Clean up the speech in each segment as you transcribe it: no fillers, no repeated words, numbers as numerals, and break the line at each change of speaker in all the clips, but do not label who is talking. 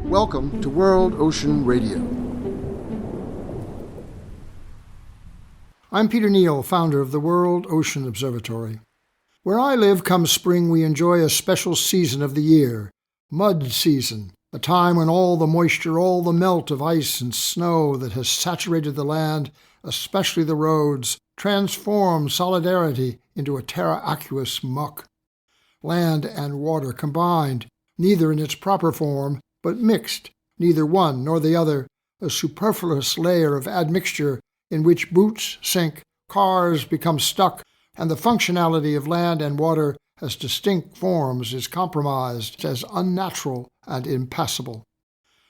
Welcome to World Ocean Radio. I'm Peter Neill, founder of the World Ocean Observatory. Where I live, come spring, we enjoy a special season of the year, mud season, a time when all the moisture, all the melt of ice and snow that has saturated the land, especially the roads, transforms solidarity into a terraqueous muck. Land and water combined, neither in its proper form, but mixed, neither one nor the other, a superfluous layer of admixture in which boots sink, cars become stuck, and the functionality of land and water as distinct forms is compromised as unnatural and impassable.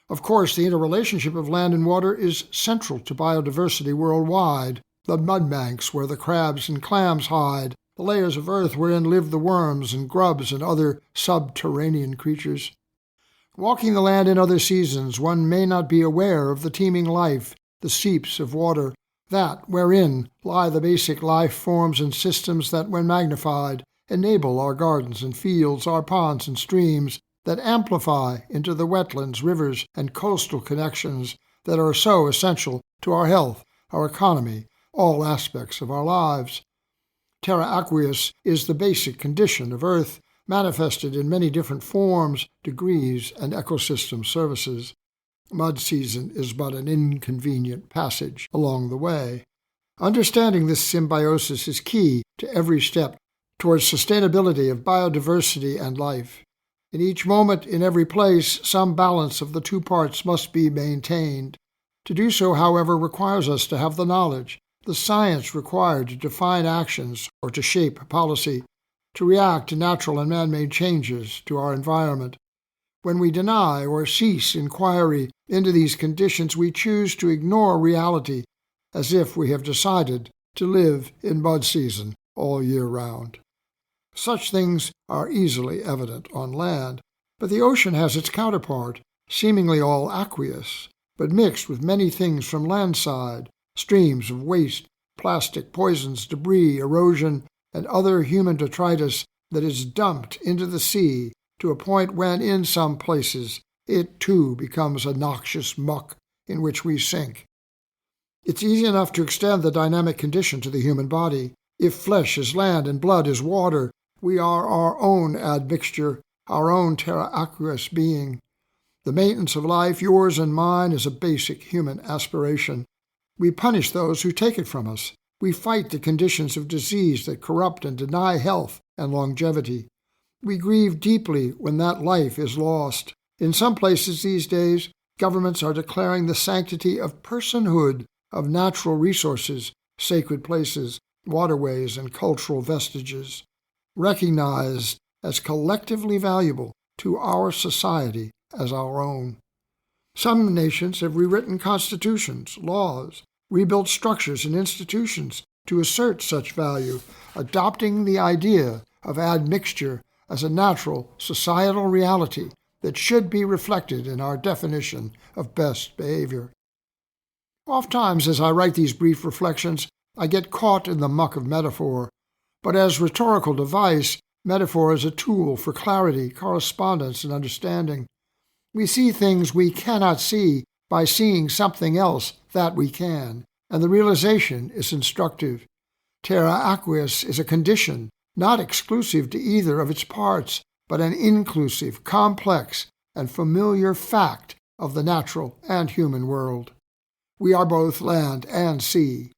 Of course, the interrelationship of land and water is central to biodiversity worldwide. The mudbanks where the crabs and clams hide, the layers of earth wherein live the worms and grubs and other subterranean creatures. Walking the land in other seasons, one may not be aware of the teeming life, the seeps of water, that wherein lie the basic life forms and systems that, when magnified, enable our gardens and fields, our ponds and streams, that amplify into the wetlands, rivers, and coastal connections that are so essential to our health, our economy, all aspects of our lives. Terraqueous is the basic condition of Earth, manifested in many different forms, degrees, and ecosystem services. Mud season is but an inconvenient passage along the way. Understanding this symbiosis is key to every step towards sustainability of biodiversity and life. In each moment, in every place, some balance of the two parts must be maintained. To do so, however, requires us to have the knowledge, the science required to define actions or to shape policy, to react to natural and man-made changes to our environment. When we deny or cease inquiry into these conditions, we choose to ignore reality as if we have decided to live in mud season all year round. Such things are easily evident on land, but the ocean has its counterpart, seemingly all aqueous, but mixed with many things from landside, streams of waste, plastic, poisons, debris, erosion, and other human detritus that is dumped into the sea to a point when, in some places, it too becomes a noxious muck in which we sink. It's easy enough to extend the dynamic condition to the human body. If flesh is land and blood is water, we are our own admixture, our own terraqueous being. The maintenance of life, yours and mine, is a basic human aspiration. We punish those who take it from us. We fight the conditions of disease that corrupt and deny health and longevity. We grieve deeply when that life is lost. In some places these days, governments are declaring the sanctity of personhood of natural resources, sacred places, waterways, and cultural vestiges, recognized as collectively valuable to our society as our own. Some nations have rewritten constitutions, laws, rebuilt structures and institutions to assert such value, adopting the idea of admixture as a natural societal reality that should be reflected in our definition of best behavior. Oftentimes, as I write these brief reflections, I get caught in the muck of metaphor, but as rhetorical device, metaphor is a tool for clarity, correspondence, and understanding. We see things we cannot see by seeing something else that we can, and the realization is instructive. Terraqueous is a condition, not exclusive to either of its parts, but an inclusive, complex, and familiar fact of the natural and human world. We are both land and sea.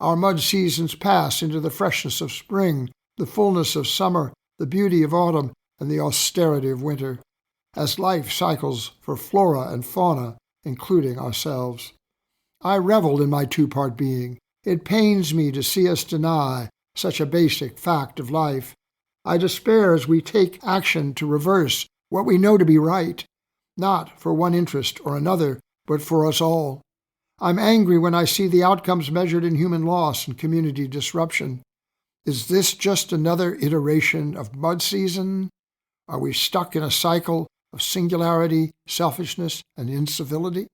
Our mud seasons pass into the freshness of spring, the fullness of summer, the beauty of autumn, and the austerity of winter, as life cycles for flora and fauna, including ourselves. I revel in my two-part being. It pains me to see us deny such a basic fact of life. I despair as we take action to reverse what we know to be right, not for one interest or another, but for us all. I'm angry when I see the outcomes measured in human loss and community disruption. Is this just another iteration of mud season? Are we stuck in a cycle of singularity, selfishness, and incivility?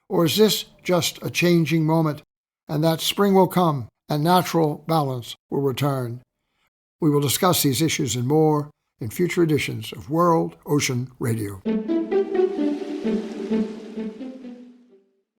Or is this just a changing moment, and that spring will come and natural balance will return? We will discuss these issues and more in future editions of World Ocean Radio.